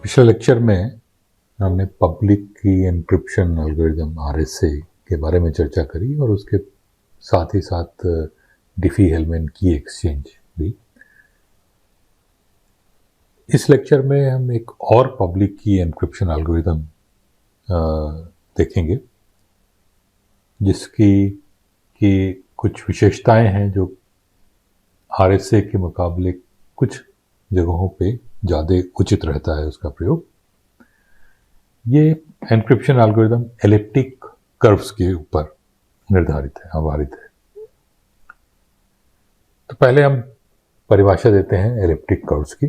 पिछले लेक्चर में हमने पब्लिक की एन्क्रिप्शन एल्गोरिदम आरएसए के बारे में चर्चा करी और उसके साथ ही साथ डिफी-हेलमैन की एक्सचेंज भी। इस लेक्चर में हम एक और पब्लिक की एन्क्रिप्शन एल्गोरिदम देखेंगे जिसकी की कुछ विशेषताएं हैं जो आरएसए के मुकाबले कुछ जगहों पे ज़्यादा उचित रहता है उसका प्रयोग। ये एन्क्रिप्शन एल्गोरिदम एलिप्टिक कर्व्स के ऊपर निर्धारित है, आधारित है। तो पहले हम परिभाषा देते हैं एलिप्टिक कर्व्स की।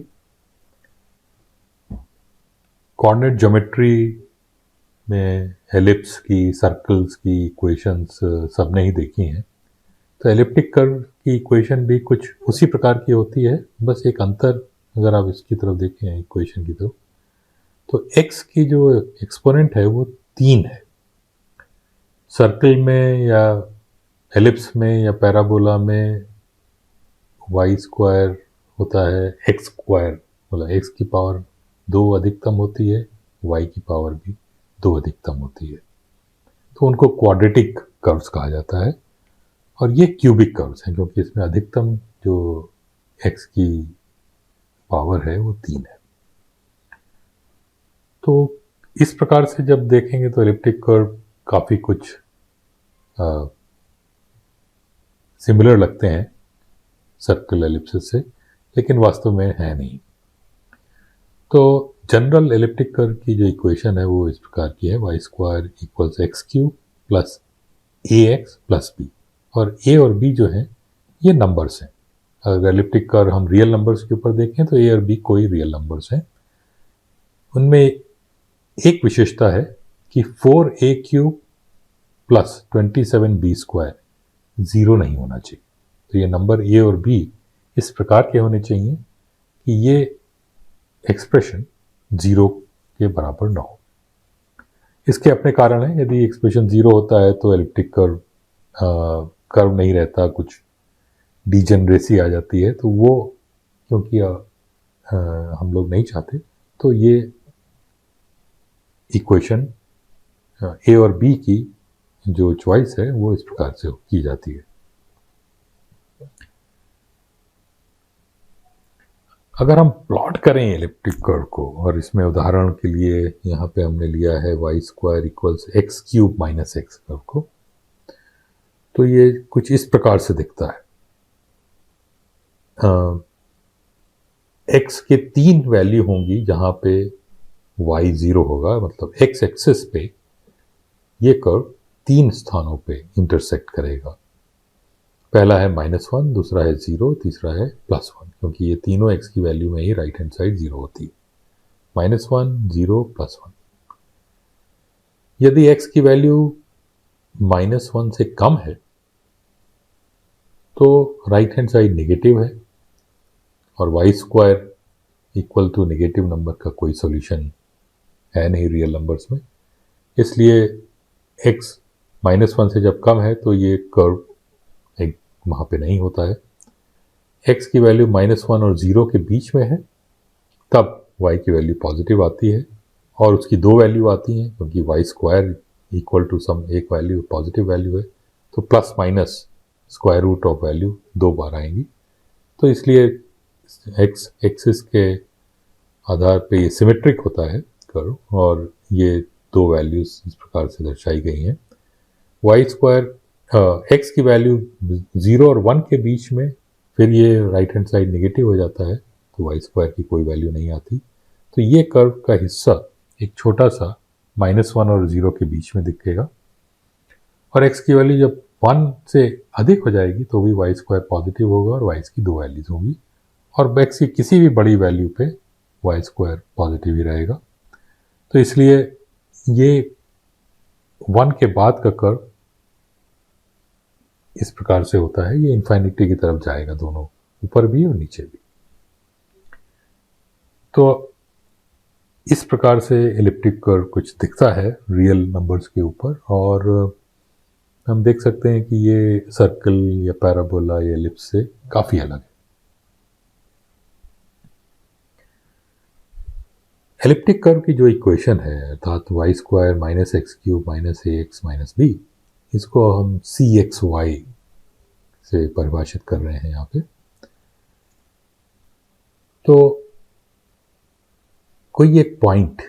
कोऑर्डिनेट ज्योमेट्री में एलिप्स की, सर्कल्स की इक्वेशंस सबने ही देखी हैं। तो एलिप्टिक कर्व की इक्वेशन भी कुछ उसी प्रकार की होती है, बस एक अंतर अगर आप इसकी तरफ देखें इक्वेशन की तरफ, तो x की जो एक्सपोनेंट है वो 3 है। सर्कल में या एलिप्स में या पैराबोला में y स्क्वायर होता है x स्क्वायर, मतलब x की पावर 2 अधिकतम होती है, y की पावर भी 2 अधिकतम होती है। तो उनको क्वाड्रेटिक कर्व्स कहा जाता है और ये क्यूबिक कर्व्स हैं क्योंकि इसमें अधिकतम जो x की पावर है वो 3 है। तो इस प्रकार से जब देखेंगे तो एलिप्टिक कर्व काफ़ी कुछ सिमिलर लगते हैं सर्कल एलिप्सिस से, लेकिन वास्तव में है नहीं। तो जनरल एलिप्टिक कर्व की जो इक्वेशन है वो इस प्रकार की है, Y square equals x cube plus A X plus B, और ए और बी जो है ये नंबर्स हैं। अगर एलिप्टिक कर्व हम रियल नंबर्स के ऊपर देखें तो ए और बी कोई रियल नंबर्स हैं। उनमें एक विशेषता है कि 4a cube plus 27b square zero नहीं होना चाहिए। तो ये नंबर ए और बी इस प्रकार के होने चाहिए कि ये एक्सप्रेशन ज़ीरो के बराबर ना हो। इसके अपने कारण हैं। यदि एक्सप्रेशन ज़ीरो होता है तो एलिप्टिक कर्व नहीं रहता, कुछ डिजेनरेसी आ जाती है, तो वो क्योंकि हम लोग नहीं चाहते, तो ये इक्वेशन ए और बी की जो चॉइस है वो इस प्रकार से की जाती है। अगर हम प्लॉट करें एलिप्टिक कर्व को, और इसमें उदाहरण के लिए यहाँ पे हमने लिया है Y square equals x cube minus x curve को, तो ये कुछ इस प्रकार से दिखता है। एक्स के 3 वैल्यू होंगी जहाँ पे वाई 0 होगा, मतलब एक्स एक्सिस पे ये कर्व 3 स्थानों पे इंटरसेक्ट करेगा। पहला है -1, दूसरा है 0, तीसरा है +1, क्योंकि ये तीनों x की वैल्यू में ही राइट हैंड साइड 0 होती है। -1, 0, +1। यदि x की वैल्यू -1 से कम है तो राइट हैंड साइड नेगेटिव है और y square equal to negative number का कोई सॉल्यूशन है नहीं रियल नंबर्स में। इसलिए x -1 से जब कम है तो ये कर्व एक वहाँ पे नहीं होता है। x की वैल्यू -1 और 0 के बीच में है तब y की वैल्यू पॉजिटिव आती है, और उसकी 2 वैल्यू आती हैं क्योंकि y square equal to some एक वैल्यू पॉजिटिव वैल्यू है, तो plus minus square root of value 2 बार आएंगी। तो इसलिए x एक्सिस के आधार पे ये सिमेट्रिक होता है कर्व, और ये 2 वैल्यूज इस प्रकार से दर्शाई गई हैं। वाई स्क्वायर x की वैल्यू 0 और 1 के बीच में फिर ये राइट हैंड साइड नेगेटिव हो जाता है, तो वाई स्क्वायर की कोई वैल्यू नहीं आती। तो ये कर्व का हिस्सा एक छोटा सा -1 और 0 के बीच में दिखेगा, और x की वैल्यू जब 1 से अधिक हो जाएगी तो भी वाई स्क्वायर पॉजिटिव होगा और y की 2 वैल्यूज होंगी, और x की किसी भी बड़ी वैल्यू पे वाई स्क्वायर पॉजिटिव ही रहेगा। तो इसलिए ये 1 के बाद का कर्व इस प्रकार से होता है, ये इन्फाइनिटी की तरफ जाएगा, दोनों ऊपर भी और नीचे भी। तो इस प्रकार से एलिप्टिक कर्व कुछ दिखता है रियल नंबर्स के ऊपर, और हम देख सकते हैं कि ये सर्कल या पैराबोला या एलिप्स से काफ़ी अलग है। एलिप्टिक कर्व की जो इक्वेशन है अर्थात Y square minus X cube minus A X minus B, इसको हम सी एक्स वाई से परिभाषित कर रहे हैं यहाँ पे। तो कोई एक पॉइंट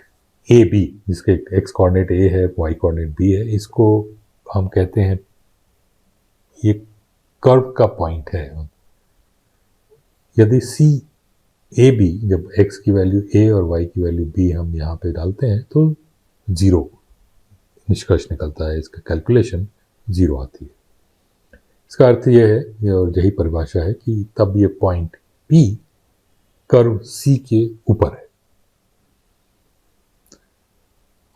ए बी जिसके एक्स कोऑर्डिनेट ए है वाई कोऑर्डिनेट बी है, इसको हम कहते हैं ये कर्व का पॉइंट है। यदि सी ए बी, जब x की वैल्यू a और y की वैल्यू b हम यहाँ पे डालते हैं तो ज़ीरो निष्कर्ष निकलता है, इसका कैलकुलेशन ज़ीरो आती है। इसका अर्थ ये है, और यही परिभाषा है कि तब ये पॉइंट p कर्व c के ऊपर है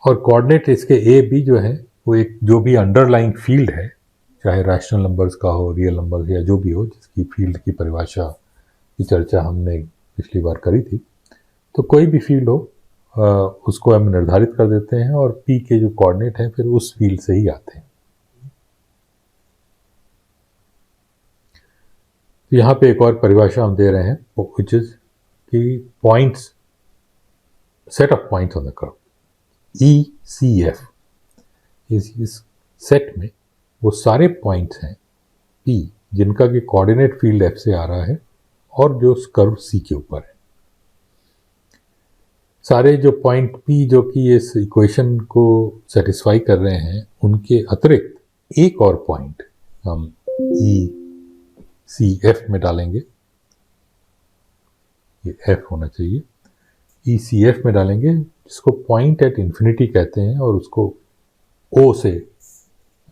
और कोऑर्डिनेट इसके a b जो है वो एक जो भी अंडरलाइंग फील्ड है, चाहे रैशनल नंबर्स का हो, रियल नंबर्स या जो भी हो, जिसकी फील्ड की परिभाषा की चर्चा हमने पिछली बार करी थी, तो कोई भी फील्ड हो उसको हम निर्धारित कर देते हैं और p के जो कोऑर्डिनेट हैं फिर उस फील्ड से ही आते हैं। तो यहाँ पे एक और परिभाषा हम दे रहे हैं विच इज कि points, set of points on the curve ECF, इस सेट में वो सारे पॉइंट्स हैं p जिनका कि कोऑर्डिनेट फील्ड f से आ रहा है और जो कर्व C के ऊपर है। सारे जो पॉइंट P जो कि इस इक्वेशन को सेटिस्फाई कर रहे हैं, उनके अतिरिक्त एक और पॉइंट हम ECF में डालेंगे, ये F होना चाहिए, ECF में डालेंगे, जिसको पॉइंट एट इन्फिनिटी कहते हैं और उसको O से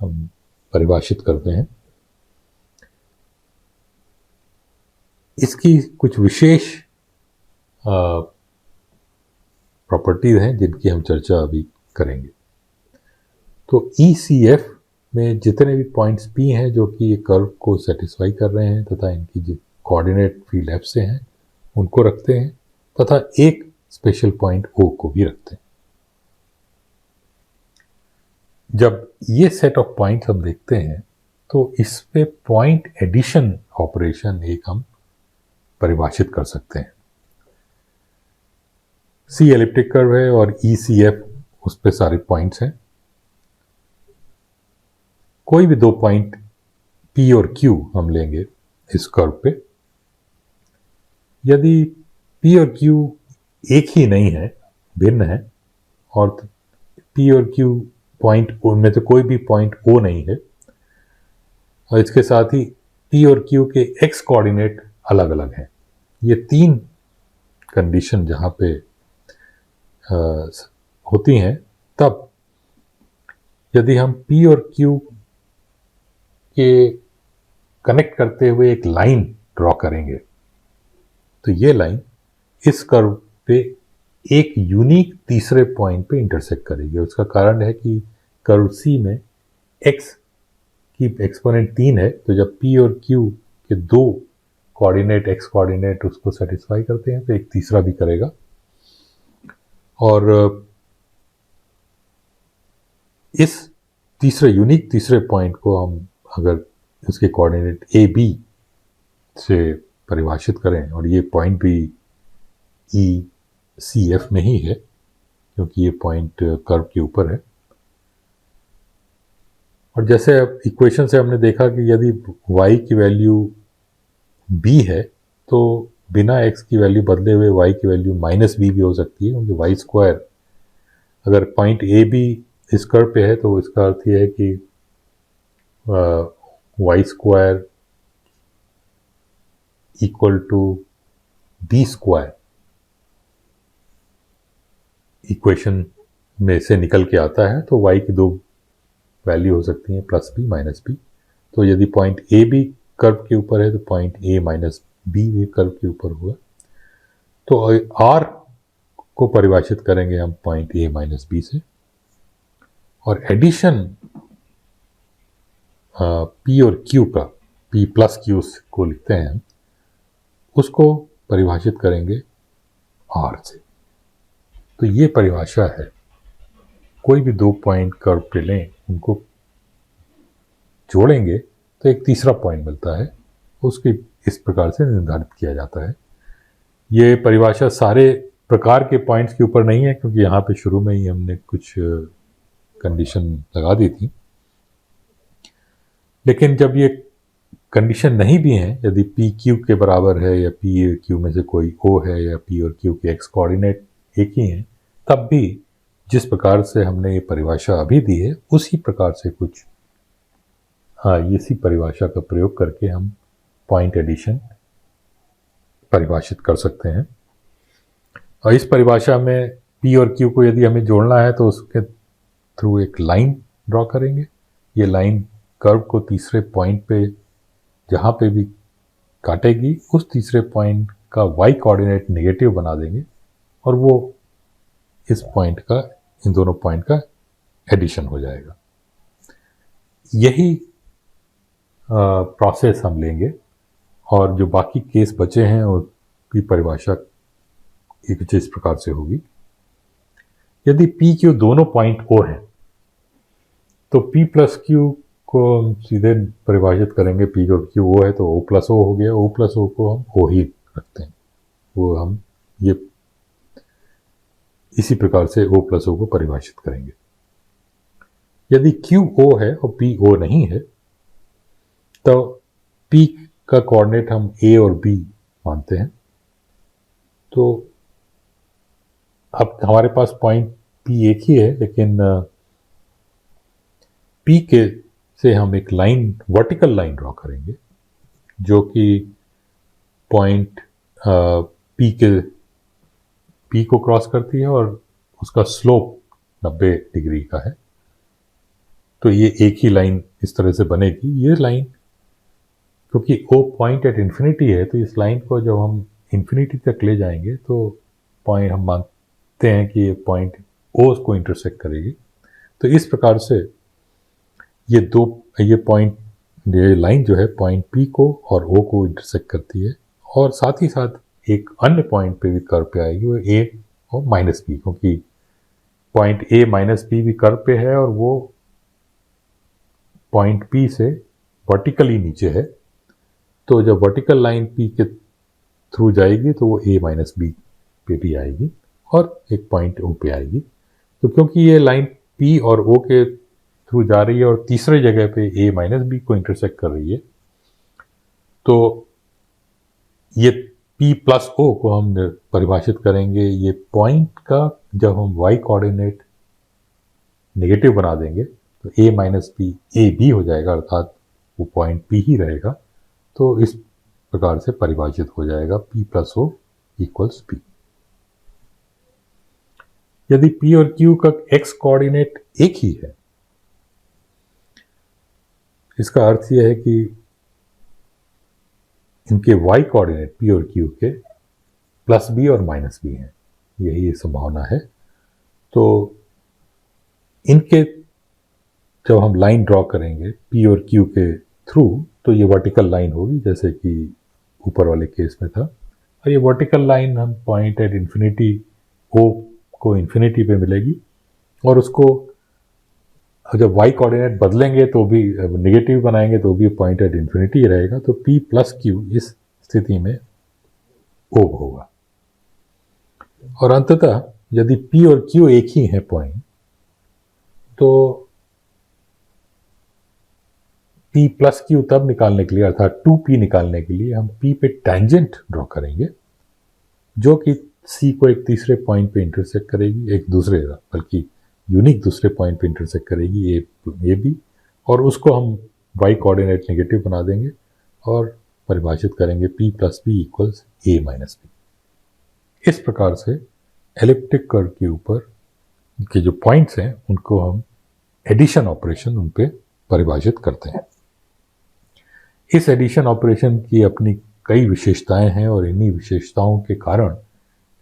हम परिभाषित करते हैं। इसकी कुछ विशेष प्रॉपर्टीज हैं जिनकी हम चर्चा अभी करेंगे। तो ECF में जितने भी पॉइंट्स P हैं जो कि ये कर्व को सेटिस्फाई कर रहे हैं तथा इनकी जो कोऑर्डिनेट फील्ड F से हैं उनको रखते हैं तथा एक स्पेशल पॉइंट O को भी रखते हैं। जब ये सेट ऑफ पॉइंट्स हम देखते हैं तो इस पे पॉइंट एडिशन ऑपरेशन एक हम परिभाषित कर सकते हैं। C एलिप्टिक कर्व है और ECF उस पे सारे पॉइंट्स हैं। कोई भी दो पॉइंट P और Q हम लेंगे इस कर्व पे। यदि P और Q एक ही नहीं है, भिन्न है, और P और Q पॉइंट O में तो कोई भी पॉइंट O नहीं है, और इसके साथ ही P और Q के x कोऑर्डिनेट अलग अलग हैं, ये तीन कंडीशन जहाँ पे होती हैं, तब यदि हम P और Q के कनेक्ट करते हुए एक लाइन ड्रॉ करेंगे तो ये लाइन इस कर्व पे एक यूनिक तीसरे पॉइंट पे इंटरसेक्ट करेगी। उसका कारण है कि कर्व C में x की एक्सपोनेंट 3 है, तो जब P और Q के दो कोऑर्डिनेट x कोऑर्डिनेट उसको सेटिस्फाई करते हैं तो एक तीसरा भी करेगा। और इस तीसरे यूनिक तीसरे पॉइंट को हम अगर उसके कोऑर्डिनेट ए बी से परिभाषित करें, और ये पॉइंट भी ECF में ही है क्योंकि ये पॉइंट कर्व के ऊपर है। और जैसे इक्वेशन से हमने देखा कि यदि y की वैल्यू b है तो बिना x की वैल्यू बदले हुए y की वैल्यू -b भी हो सकती है, क्योंकि वाई स्क्वायर अगर पॉइंट ए बी इस कर्व पे है तो इसका अर्थ यह है कि y square equal to B square equation में से निकल के आता है। तो y की दो वैल्यू हो सकती हैं, +b -b। तो यदि पॉइंट ए बी कर्व के ऊपर है तो पॉइंट a -b भी कर्व के ऊपर हुआ। तो r को परिभाषित करेंगे हम पॉइंट a -b से, और एडिशन p और q का, p + q को लिखते हैं हम, उसको परिभाषित करेंगे r से। तो ये परिभाषा है, कोई भी दो पॉइंट कर्व पे लें, उनको जोड़ेंगे तो एक तीसरा पॉइंट मिलता है, उसकी इस प्रकार से निर्धारित किया जाता है। ये परिभाषा सारे प्रकार के पॉइंट्स के ऊपर नहीं है, क्योंकि यहाँ पे शुरू में ही हमने कुछ कंडीशन लगा दी थी। लेकिन जब ये कंडीशन नहीं भी है, यदि पी क्यू के बराबर है या पी क्यू में से कोई ओ है या पी और क्यू के एक्स कोऑर्डिनेट एक ही हैं, तब भी जिस प्रकार से हमने ये परिभाषा अभी दी है उसी प्रकार से कुछ इसी परिभाषा का प्रयोग करके हम पॉइंट एडिशन परिभाषित कर सकते हैं। और इस परिभाषा में पी और क्यू को यदि हमें जोड़ना है तो उसके थ्रू एक लाइन ड्रॉ करेंगे। ये लाइन कर्व को तीसरे पॉइंट पे जहाँ पे भी काटेगी उस तीसरे पॉइंट का वाई कोऑर्डिनेट नेगेटिव बना देंगे और वो इस पॉइंट का, इन दोनों पॉइंट का एडिशन हो जाएगा। यही प्रोसेस हम लेंगे और जो बाकी केस बचे हैं उसकी परिभाषा कुछ इस प्रकार से होगी। यदि पी क्यू दोनों पॉइंट ओ हैं तो पी प्लस क्यू को हम सीधे परिभाषित करेंगे। पी और क्यू ओ है तो ओ प्लस ओ हो गया। ओ प्लस ओ को हम ओ ही रखते हैं, वो हम ये इसी प्रकार से ओ प्लस ओ को परिभाषित करेंगे। यदि क्यू ओ है और पी ओ नहीं है तो पी का कोऑर्डिनेट हम ए और बी मानते हैं। तो अब हमारे पास पॉइंट पी एक ही है, लेकिन पी के से हम एक लाइन, वर्टिकल लाइन ड्रॉ करेंगे जो कि पॉइंट पी को क्रॉस करती है और उसका स्लोप 90 डिग्री का है। तो ये एक ही लाइन इस तरह से बनेगी। ये लाइन क्योंकि ओ पॉइंट एट इन्फिनिटी है तो इस लाइन को जब हम इन्फिनिटी तक ले जाएंगे तो पॉइंट, हम मानते हैं कि ये पॉइंट ओ को इंटरसेक्ट करेगी। तो इस प्रकार से ये लाइन जो है पॉइंट पी को और ओ को इंटरसेक्ट करती है और साथ ही साथ एक अन्य पॉइंट पे भी कर्व पे आएगी, वो ए और माइनस बी, क्योंकि पॉइंट ए माइनस बी भी कर्व पे है और वो पॉइंट पी से वर्टिकली नीचे है। तो जब वर्टिकल लाइन पी के थ्रू जाएगी तो वो ए माइनस बी पे भी आएगी और एक पॉइंट ओ पे आएगी। तो क्योंकि ये लाइन पी और ओ के थ्रू जा रही है और तीसरे जगह पे ए माइनस बी को इंटरसेक्ट कर रही है, तो ये पी प्लस ओ को हम परिभाषित करेंगे। ये पॉइंट का जब हम वाई कोऑर्डिनेट नेगेटिव बना देंगे तो ए माइनस बी ए बी हो जाएगा, अर्थात वो पॉइंट पी ही रहेगा। तो इस प्रकार से परिभाषित हो जाएगा P plus O equals P. यदि पी और क्यू का एक्स कोऑर्डिनेट एक ही है, इसका अर्थ यह है कि इनके वाई कोऑर्डिनेट पी और क्यू के प्लस बी और माइनस बी हैं, यही संभावना है। तो इनके जब हम लाइन ड्रॉ करेंगे पी और क्यू के थ्रू तो ये वर्टिकल लाइन होगी जैसे कि ऊपर वाले केस में था। और ये वर्टिकल लाइन हम पॉइंट एट इन्फिनिटी ओ को इन्फिनिटी पे मिलेगी और उसको जब वाई कोऑर्डिनेट बदलेंगे तो भी नेगेटिव बनाएंगे तो भी पॉइंट एट इन्फिनिटी रहेगा। तो पी प्लस क्यू इस स्थिति में ओ होगा। और अंततः यदि पी और क्यू एक ही है पॉइंट तो पी प्लस क्यू तब निकालने के लिए, अर्थात 2p निकालने के लिए हम p पे टेंजेंट ड्रॉ करेंगे जो कि c को एक तीसरे पॉइंट पे इंटरसेक्ट करेगी, एक दूसरे बल्कि यूनिक दूसरे पॉइंट पे इंटरसेक्ट करेगी ए बी, और उसको हम y कोऑर्डिनेट नेगेटिव बना देंगे और परिभाषित करेंगे p plus B equals a minus B. इस प्रकार से एलिप्टिक कर्व के ऊपर के जो पॉइंट्स हैं उनको हम एडिशन ऑपरेशन उन पे परिभाषित करते हैं। इस एडिशन ऑपरेशन की अपनी कई विशेषताएं हैं और इन्हीं विशेषताओं के कारण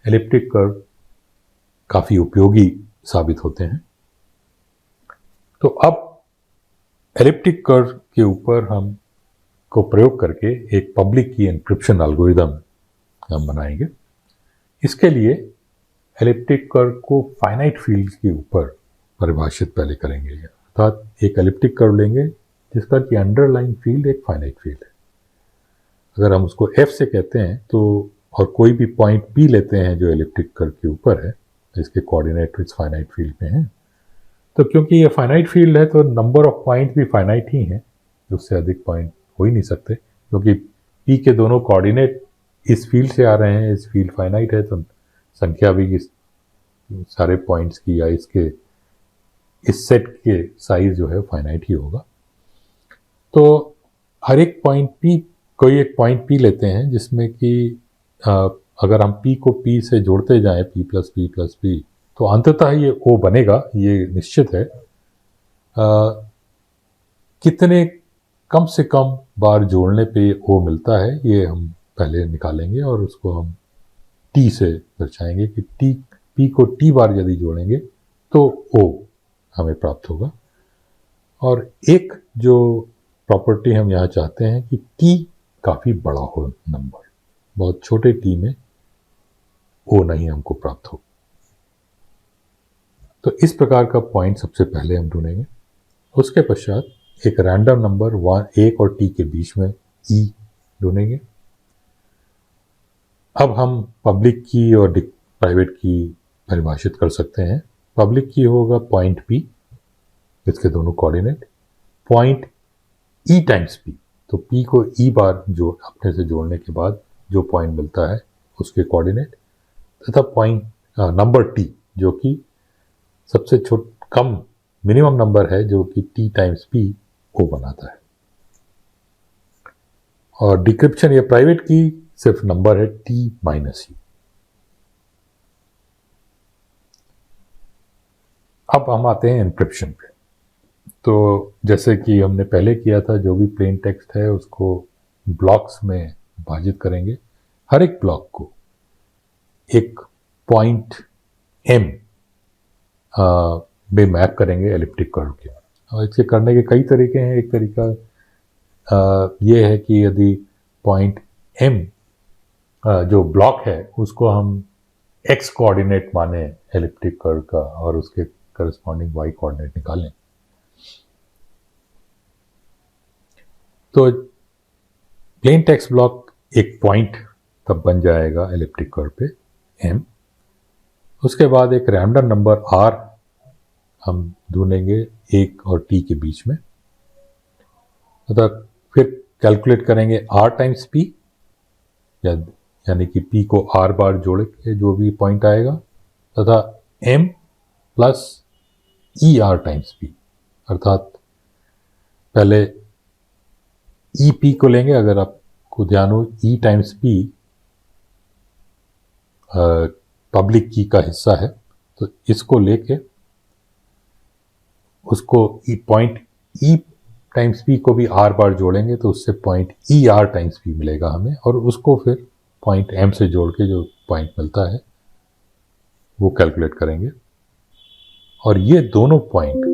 एलिप्टिक कर्व काफ़ी उपयोगी साबित होते हैं। तो अब एलिप्टिक कर्व के ऊपर हम को प्रयोग करके एक पब्लिक की एन्क्रिप्शन एल्गोरिदम हम बनाएंगे। इसके लिए एलिप्टिक कर्व को फाइनाइट फील्ड के ऊपर परिभाषित पहले करेंगे, अर्थात एक एलिप्टिक कर्व लेंगे जिसका कि अंडरलाइन फील्ड एक फाइनाइट फील्ड है। अगर हम उसको F से कहते हैं तो और कोई भी पॉइंट P लेते हैं जो एलिप्टिक कर्व के ऊपर है, इसके कोऑर्डिनेट इस फाइनाइट फील्ड में है, तो क्योंकि ये फाइनाइट फील्ड है तो नंबर ऑफ पॉइंट भी फाइनाइट ही हैं, उससे अधिक पॉइंट हो ही नहीं सकते, क्योंकि P के दोनों कोऑर्डिनेट इस फील्ड से आ रहे हैं, इस फील्ड फाइनाइट है तो संख्या भी इस सारे पॉइंट्स की या इसके इस सेट के साइज जो है फाइनाइट ही होगा। तो हर एक पॉइंट P, कोई एक पॉइंट P लेते हैं जिसमें कि अगर हम P को P से जोड़ते जाएं, P plus P plus P, तो अंततः ये O बनेगा, ये निश्चित है। कितने कम से कम बार जोड़ने पे O मिलता है ये हम पहले निकालेंगे और उसको हम T से दर्शाएंगे कि P को T बार यदि जोड़ेंगे तो O हमें प्राप्त होगा। और एक जो प्रॉपर्टी हम यहाँ चाहते हैं कि T काफ़ी बड़ा हो नंबर, बहुत छोटे T में O नहीं हमको प्राप्त हो। तो इस प्रकार का पॉइंट सबसे पहले हम ढूंढेंगे। उसके पश्चात एक रैंडम नंबर 1 और T के बीच में E ढूंढेंगे। अब हम पब्लिक की और प्राइवेट की परिभाषित कर सकते हैं। पब्लिक की होगा पॉइंट P, इसके दोनों coordinate, point E times P, तो P को E बार जो अपने से जोड़ने के बाद जो पॉइंट मिलता है उसके कोऑर्डिनेट, तथा पॉइंट नंबर T जो कि सबसे कम मिनिमम नंबर है जो कि T टाइम्स P को बनाता है। और डिक्रिप्शन या प्राइवेट की सिर्फ नंबर है T माइनस E। अब हम आते हैं एन्क्रिप्शन पे। तो जैसे कि हमने पहले किया था, जो भी प्लेन टेक्स्ट है उसको ब्लॉक्स में विभाजित करेंगे। हर एक ब्लॉक को एक पॉइंट M में मैप करेंगे एलिप्टिक कर्व के। और इसे करने के कई तरीके हैं। एक तरीका ये है कि यदि पॉइंट M जो ब्लॉक है उसको हम x कोऑर्डिनेट माने एलिप्टिक कर्व का और उसके करस्पॉन्डिंग y कोऑर्डिनेट निकालें, तो प्लेन टेक्स्ट ब्लॉक एक पॉइंट तब बन जाएगा एलिप्टिक कर्व पे M। उसके बाद एक रैंडम नंबर R हम ढूंढेंगे 1 और T के बीच में, तथा फिर कैलकुलेट करेंगे R टाइम्स P, यानी कि P को R बार जोड़ के जो भी पॉइंट आएगा, तथा M plus ER times P, अर्थात पहले EP को लेंगे। अगर आपको ध्यान हो, E टाइम्स P पब्लिक की का हिस्सा है, तो इसको लेके उसको पॉइंट E टाइम्स P को भी R बार जोड़ेंगे तो उससे पॉइंट ER टाइम्स P मिलेगा हमें, और उसको फिर पॉइंट M से जोड़ के जो पॉइंट मिलता है वो कैलकुलेट करेंगे। और ये दोनों पॉइंट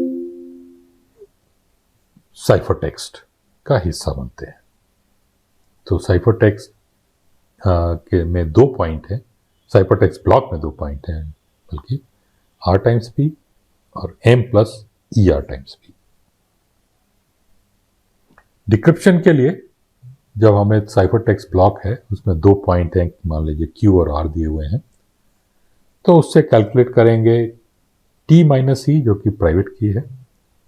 साइफर टेक्स्ट का हिस्सा बनते हैं। तो साइफर टेक्स्ट के में 2 पॉइंट हैं, साइफर टेक्स्ट ब्लॉक में 2 पॉइंट हैं बल्कि, R टाइम्स P और M plus ER times P। Decryption के लिए जब हमें साइफर टेक्स्ट ब्लॉक है उसमें 2 पॉइंट हैं, मान लीजिए Q और R दिए हुए हैं, तो उससे कैलकुलेट करेंगे T माइनस E जो कि प्राइवेट की है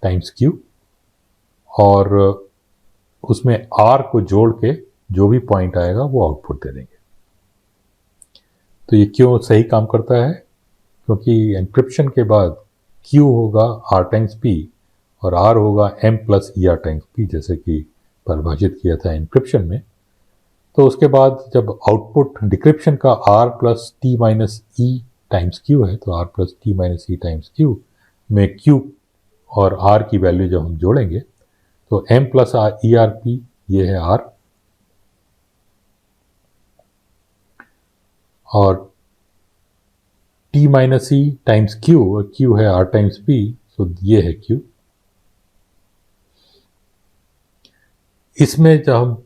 टाइम्स Q, और उसमें R को जोड़ के जो भी पॉइंट आएगा वो आउटपुट दे देंगे। तो ये क्यों सही काम करता है? क्योंकि एन्क्रिप्शन के बाद Q होगा R टाइम्स P और R होगा M plus ER times P, जैसे कि परिभाषित किया था एन्क्रिप्शन में। तो उसके बाद जब आउटपुट डिक्रिप्शन का R plus T minus E times Q है, तो R plus T minus E times Q में Q और R की वैल्यू जब हम जोड़ेंगे तो M प्लस ERP ये है R, और T minus E times Q और Q है R टाइम्स P, तो ये है Q। इसमें जब हम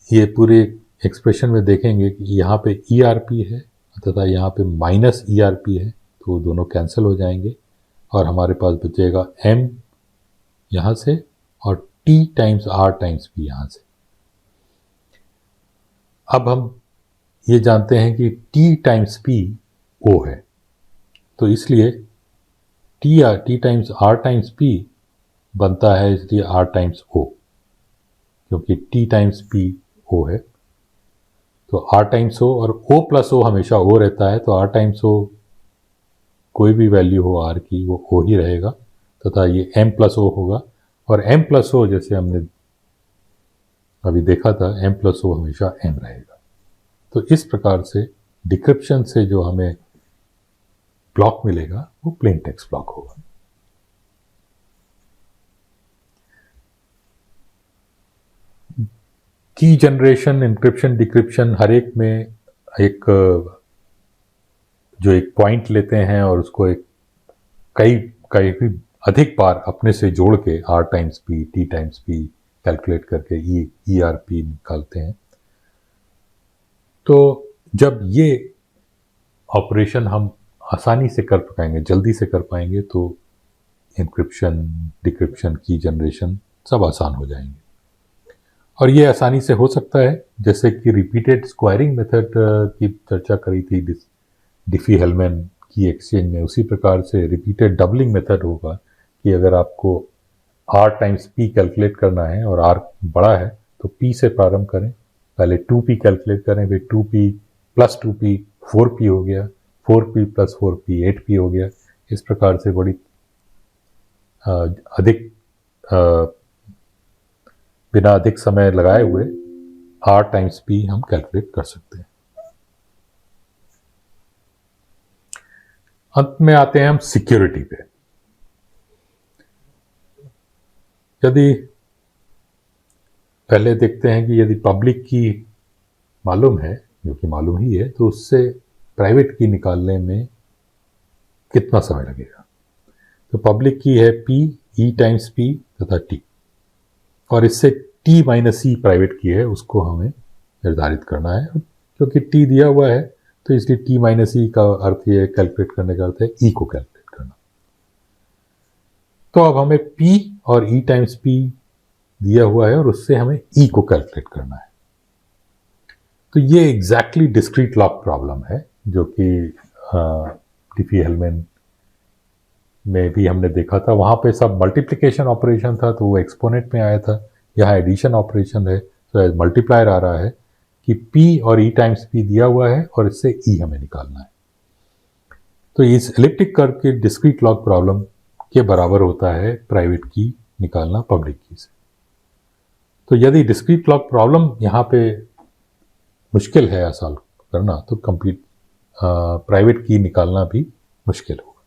ये पूरे एक्सप्रेशन में देखेंगे कि यहाँ पे ERP है तथा यहाँ पे माइनस ERP है, तो दोनों कैंसिल हो जाएंगे और हमारे पास बचेगा M यहाँ से और T times R times P यहाँ से। अब हम ये जानते हैं कि T टाइम्स P O है, तो इसलिए T times R times P बनता है, इसलिए R टाइम्स O, क्योंकि T टाइम्स P O है। तो R टाइम्स O और O प्लस O हमेशा O रहता है, तो R टाइम्स O कोई भी वैल्यू हो R की वो O ही रहेगा, तथा ये M प्लस O होगा। और M प्लस O जैसे हमने अभी देखा था, M प्लस O हमेशा M रहेगा। तो इस प्रकार से डिक्रिप्शन से जो हमें ब्लॉक मिलेगा वो प्लेन टेक्स्ट ब्लॉक होगा। की जनरेशन, इंक्रिप्शन, डिक्रिप्शन, हर एक में एक जो एक पॉइंट लेते हैं और उसको एक कई कई अधिक बार अपने से जोड़ के R times P T times P calculate करके ERP निकालते हैं। तो जब ये ऑपरेशन हम आसानी से कर पाएंगे, जल्दी से कर पाएंगे, तो इंक्रिप्शन, डिक्रिप्शन, की जनरेशन सब आसान हो जाएंगे। और ये आसानी से हो सकता है, जैसे कि रिपीटेड स्क्वायरिंग मेथड की चर्चा करी थी डिफी-हेलमैन की एक्सचेंज में, उसी प्रकार से रिपीटेड डबलिंग मेथड होगा कि अगर आपको R टाइम्स P कैलकुलेट करना है और R बड़ा है तो P से प्रारंभ करें, पहले 2P कैलकुलेट करें, फिर 2P प्लस 2P 4P हो गया, 4P प्लस 4P 8P हो गया। इस प्रकार से बड़ी अधिक बिना अधिक समय लगाए हुए R टाइम्स P हम कैलकुलेट कर सकते हैं। अंत में आते हैं हम सिक्योरिटी पे। यदि पहले देखते हैं कि यदि पब्लिक की मालूम है, जो कि मालूम ही है, तो उससे प्राइवेट की निकालने में कितना समय लगेगा। तो पब्लिक की है P E टाइम्स P तथा T, और इससे T माइनस E प्राइवेट की है, उसको हमें निर्धारित करना है। क्योंकि T दिया हुआ है तो इसलिए T माइनस E का अर्थ ये कैलकुलेट करने का अर्थ है E को कैलकुलेट करना। तो अब हमें P और E टाइम्स P दिया हुआ है और उससे हमें E को कैलकुलेट करना है। तो ये एग्जैक्टली डिस्क्रीट लॉग प्रॉब्लम है, जो कि डिफी-हेलमैन में भी हमने देखा था। वहाँ पे सब मल्टीप्लिकेशन ऑपरेशन था तो वो एक्सपोनेंट में आया था, यहाँ एडिशन ऑपरेशन है तो मल्टीप्लायर आ रहा है कि P और E टाइम्स P दिया हुआ है और इससे E हमें निकालना है। तो इस एलिप्टिक कर्व के डिस्क्रीट लॉग प्रॉब्लम के बराबर होता है प्राइवेट की निकालना पब्लिक की से। तो यदि डिस्क्रीट लॉग प्रॉब्लम यहाँ पे मुश्किल है सॉल्व करना, तो कंप्लीट प्राइवेट की निकालना भी मुश्किल होगा।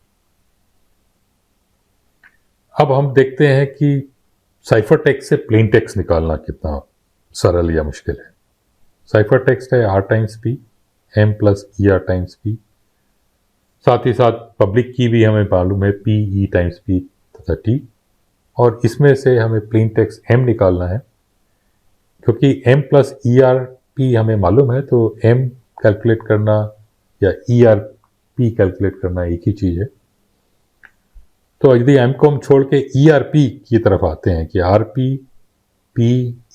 अब हम देखते हैं कि साइफर टेक्स्ट से प्लेन टेक्स्ट निकालना कितना सरल या मुश्किल है। साइफर टेक्स्ट है R times P M plus ER times P, साथ ही साथ पब्लिक की भी हमें मालूम है P E टाइम्स P तथा T, और इसमें से हमें प्लेन टेक्स्ट M निकालना है। क्योंकि M प्लस ER P हमें मालूम है तो M कैलकुलेट करना या ER P कैलकुलेट करना एक ही चीज़ है। तो यदि M को हम छोड़ के ERP की तरफ आते हैं कि RP P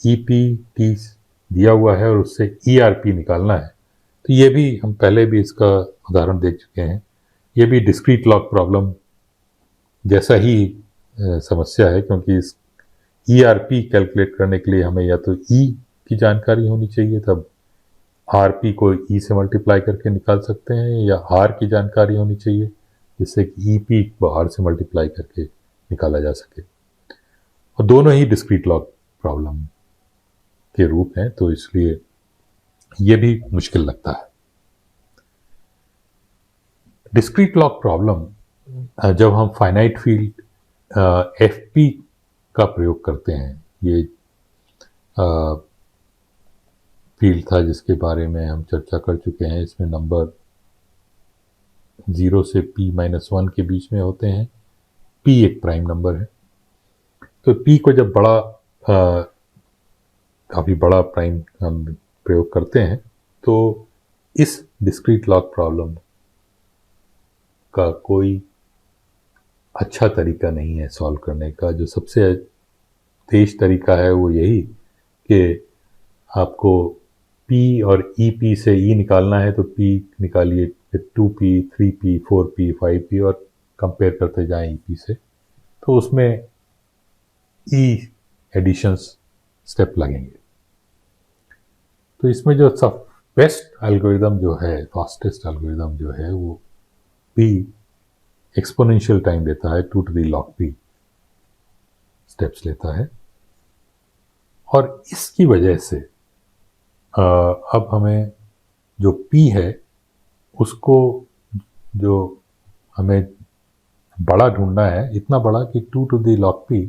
EP T दिया हुआ है और उससे ERP निकालना है, तो ये भी हम पहले भी इसका उदाहरण देख चुके हैं। ये भी डिस्क्रीट लॉग प्रॉब्लम जैसा ही समस्या है, क्योंकि इस ERP कैलकुलेट करने के लिए हमें या तो E की जानकारी होनी चाहिए, तब RP को E से मल्टीप्लाई करके निकाल सकते हैं, या R की जानकारी होनी चाहिए जिससे कि EP को R से मल्टीप्लाई करके निकाला जा सके। और दोनों ही डिस्क्रीट लॉग प्रॉब्लम के रूप हैं, तो इसलिए ये भी मुश्किल लगता है। डिस्क्रीट लॉग प्रॉब्लम जब हम फाइनाइट फील्ड FP का प्रयोग करते हैं, ये फील्ड था जिसके बारे में हम चर्चा कर चुके हैं। इसमें नंबर 0 से P-1 के बीच में होते हैं। P एक प्राइम नंबर है, तो P को जब काफ़ी बड़ा प्राइम हम प्रयोग करते हैं, तो इस डिस्क्रीट लॉग प्रॉब्लम का कोई अच्छा तरीका नहीं है सॉल्व करने का। जो सबसे तेज तरीका है वो यही कि आपको P और EP से E निकालना है तो P निकालिए, फिर 2P, 3P, 4P, 5P और कंपेयर करते जाएं EP से, तो उसमें E एडिशंस स्टेप लगेंगे। तो इसमें जो सब बेस्ट एल्गोरिदम जो है, फास्टेस्ट एल्गोरिदम जो है, वो P एक्सपोनेंशियल टाइम लेता है, 2 to the log P steps लेता है। और इसकी वजह से अब हमें जो P है उसको, जो हमें बड़ा ढूंढना है, इतना बड़ा कि 2 to the log P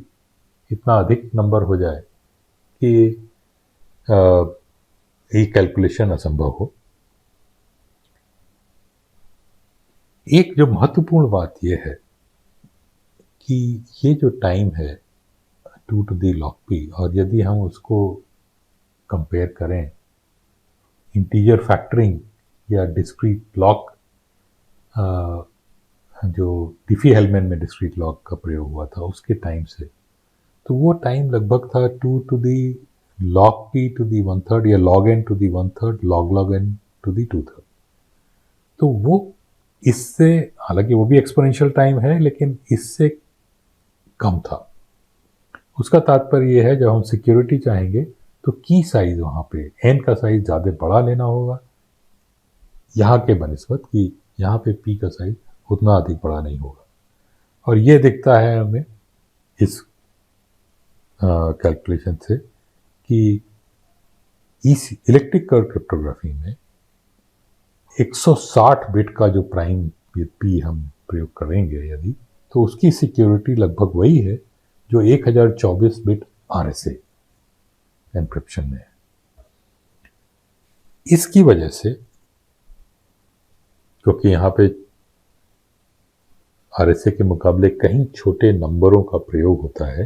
इतना अधिक नंबर हो जाए कि ये कैलकुलेशन असंभव हो। एक जो महत्वपूर्ण बात यह है कि ये जो टाइम है 2 to the log P, और यदि हम उसको कंपेयर करें इंटीजर फैक्टरिंग या डिस्क्रीट लॉग, जो डिफी-हेलमैन में डिस्क्रीट लॉग का प्रयोग हुआ था उसके टाइम से, तो वो टाइम लगभग था 2 to the log P to the 1/3 या log n to the 1/3 log n to the 2/3। तो वो इससे, हालांकि वो भी एक्सपोनेंशियल टाइम है, लेकिन इससे कम था। उसका तात्पर्य ये है, जब हम सिक्योरिटी चाहेंगे तो की साइज वहाँ पे n का साइज ज़्यादा बड़ा लेना होगा यहाँ के बनिस्बत, कि यहाँ पे p का साइज उतना अधिक बड़ा नहीं होगा। और ये दिखता है हमें इस कैलकुलेशन से कि इस इलेक्ट्रिक कर्व क्रिप्टोग्राफी में 160 बिट का जो प्राइम p हम प्रयोग करेंगे यदि, तो उसकी सिक्योरिटी लगभग वही है जो 1024 बिट RSA एन्क्रिप्शन में है। इसकी वजह से, क्योंकि यहाँ पे RSA के मुकाबले कहीं छोटे नंबरों का प्रयोग होता है,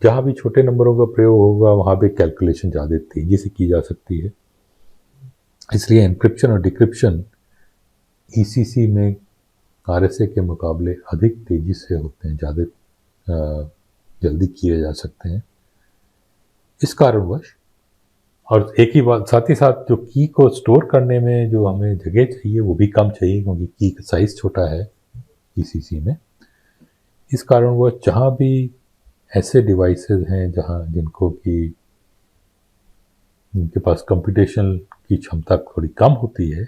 जहाँ भी छोटे नंबरों का प्रयोग होगा वहाँ पे कैलकुलेशन ज़्यादा तेज़ी से की जा सकती है। इसलिए एन्क्रिप्शन और डिक्रिप्शन ECC में RSA के मुकाबले अधिक तेज़ी से होते हैं, ज़्यादा जल्दी किए जा सकते हैं। इस कारणवश, और एक ही बात, साथ ही साथ जो की को स्टोर करने में जो हमें जगह चाहिए वो भी कम चाहिए, क्योंकि की का साइज़ छोटा है ECC में। इस कारणवश जहाँ भी ऐसे डिवाइसेस हैं जिनको कि उनके पास कंप्यूटेशन की क्षमता थोड़ी कम होती है,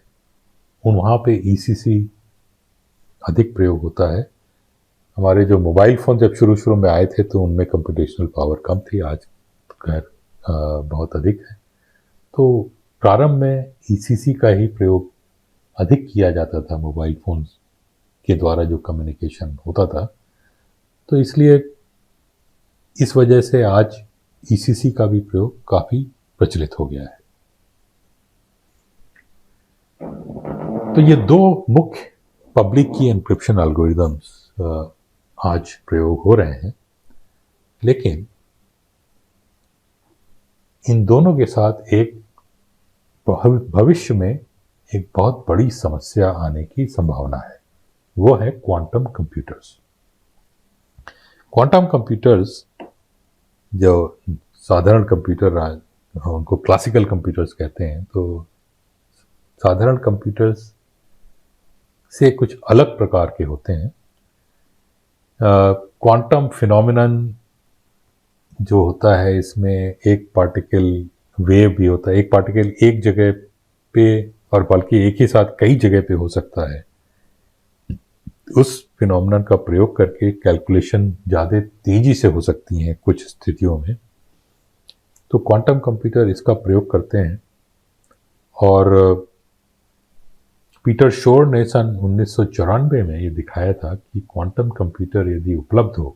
वहाँ पे ECC अधिक प्रयोग होता है। हमारे जो मोबाइल फ़ोन जब शुरू में आए थे तो उनमें कंप्यूटेशनल पावर कम थी, आज खैर बहुत अधिक है। तो प्रारंभ में ECC का ही प्रयोग अधिक किया जाता था मोबाइल फ़ोन के द्वारा जो कम्युनिकेशन होता था। तो इसलिए इस वजह से आज ECC का भी प्रयोग काफ़ी प्रचलित हो गया है। तो ये दो मुख्य पब्लिक की एन्क्रिप्शन एल्गोरिदम्स आज प्रयोग हो रहे हैं, लेकिन इन दोनों के साथ एक भविष्य में एक बहुत बड़ी समस्या आने की संभावना है, वो है क्वांटम कंप्यूटर्स। क्वांटम कंप्यूटर्स, जो साधारण कंप्यूटर उनको क्लासिकल कंप्यूटर्स कहते हैं, तो साधारण कंप्यूटर्स से कुछ अलग प्रकार के होते हैं। क्वांटम फिनोमिनन जो होता है, इसमें एक पार्टिकल वेव भी होता है। एक पार्टिकल एक जगह पे, और बल्कि एक ही साथ कई जगह पे हो सकता है। उस फिनोमिनन का प्रयोग करके कैलकुलेशन ज़्यादा तेज़ी से हो सकती हैं कुछ स्थितियों में। तो क्वांटम कंप्यूटर इसका प्रयोग करते हैं। और पीटर शोर ने सन 1994 में ये दिखाया था कि क्वांटम कंप्यूटर यदि उपलब्ध हो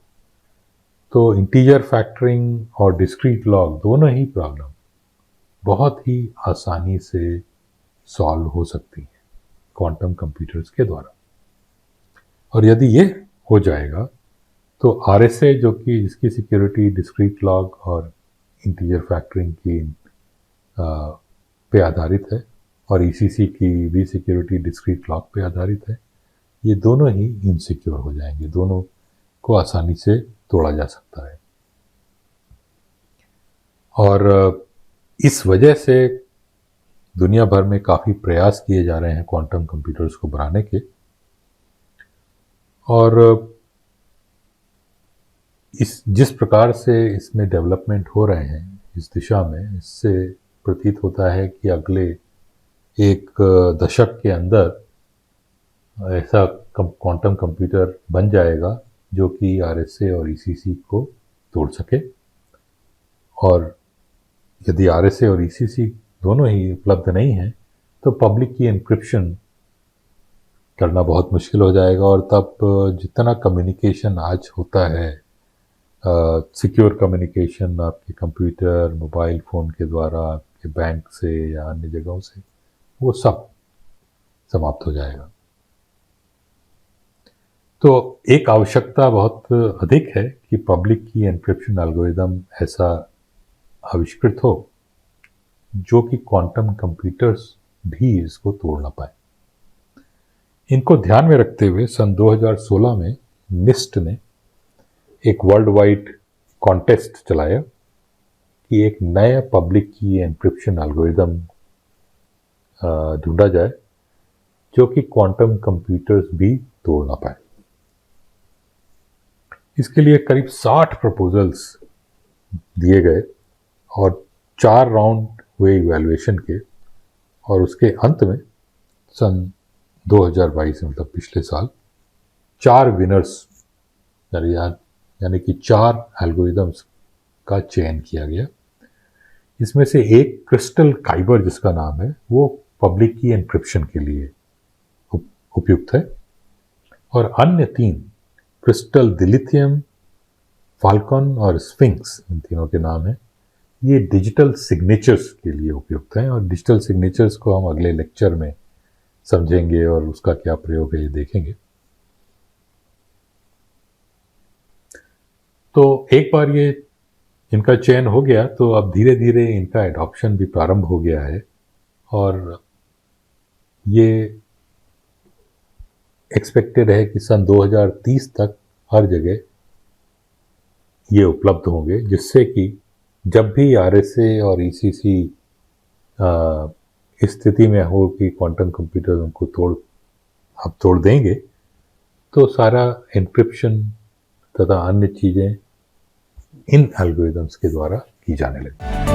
तो इंटीजर फैक्टरिंग और डिस्क्रीट लॉग दोनों ही प्रॉब्लम बहुत ही आसानी से सॉल्व हो सकती हैं क्वांटम कंप्यूटर्स के द्वारा। और यदि ये हो जाएगा तो RSA, जो कि जिसकी सिक्योरिटी डिस्क्रीट लॉग और इंटीजर फैक्टरिंग की पे आधारित है, और ECC की भी सिक्योरिटी डिस्क्रीट लॉग पे आधारित है, ये दोनों ही इनसिक्योर हो जाएंगे, दोनों को आसानी से तोड़ा जा सकता है। और इस वजह से दुनिया भर में काफ़ी प्रयास किए जा रहे हैं क्वांटम कंप्यूटर्स को बनाने के, और जिस प्रकार से इसमें डेवलपमेंट हो रहे हैं इस दिशा में, इससे प्रतीत होता है कि अगले एक दशक के अंदर ऐसा क्वांटम कंप्यूटर बन जाएगा जो कि आरएसए और ईसीसी को तोड़ सके। और यदि आरएसए और ईसीसी दोनों ही उपलब्ध नहीं हैं तो पब्लिक की एन्क्रिप्शन करना बहुत मुश्किल हो जाएगा, और तब जितना कम्युनिकेशन आज होता है, सिक्योर कम्युनिकेशन आपके कंप्यूटर मोबाइल फ़ोन के द्वारा आपके बैंक से या अन्य जगहों से, वो सब समाप्त हो जाएगा। तो एक आवश्यकता बहुत अधिक है कि पब्लिक की एन्क्रिप्शन एल्गोरिदम ऐसा आविष्कृत हो जो कि क्वांटम कंप्यूटर्स भी इसको तोड़ ना पाए। इनको ध्यान में रखते हुए सन 2016 में निस्ट ने एक वर्ल्ड वाइड कॉन्टेस्ट चलाया कि एक नया पब्लिक की एन्क्रिप्शन एल्गोरिदम ढूंढा जाए जो कि क्वांटम कंप्यूटर्स भी तोड़ ना पाए। इसके लिए करीब 60 प्रपोजल्स दिए गए और 4 राउंड हुए इवैल्यूएशन के, और उसके अंत में सन 2022 मतलब पिछले साल 4 विनर्स यानी कि 4 एल्गोरिदम्स का चयन किया गया। इसमें से एक क्रिस्टल काइबर जिसका नाम है वो पब्लिक की एन्क्रिप्शन के लिए उपयुक्त है, और अन्य 3 क्रिस्टल दिलिथियम, फाल्कन और स्फिंक्स, इन तीनों के नाम हैं, ये डिजिटल सिग्नेचर्स के लिए उपयुक्त हैं। और डिजिटल सिग्नेचर्स को हम अगले लेक्चर में समझेंगे और उसका क्या प्रयोग है ये देखेंगे। तो एक बार ये इनका चयन हो गया तो अब धीरे धीरे इनका एडॉप्शन भी प्रारंभ हो गया है, और ये एक्सपेक्टेड है कि सन 2030 तक हर जगह ये उपलब्ध होंगे, जिससे कि जब भी आरएसए और ईसीसी इस स्थिति में हो कि क्वांटम कंप्यूटर उनको तोड़ देंगे, तो सारा एन्क्रिप्शन तथा अन्य चीज़ें इन एल्गोरिदम्स के द्वारा की जाने लगी।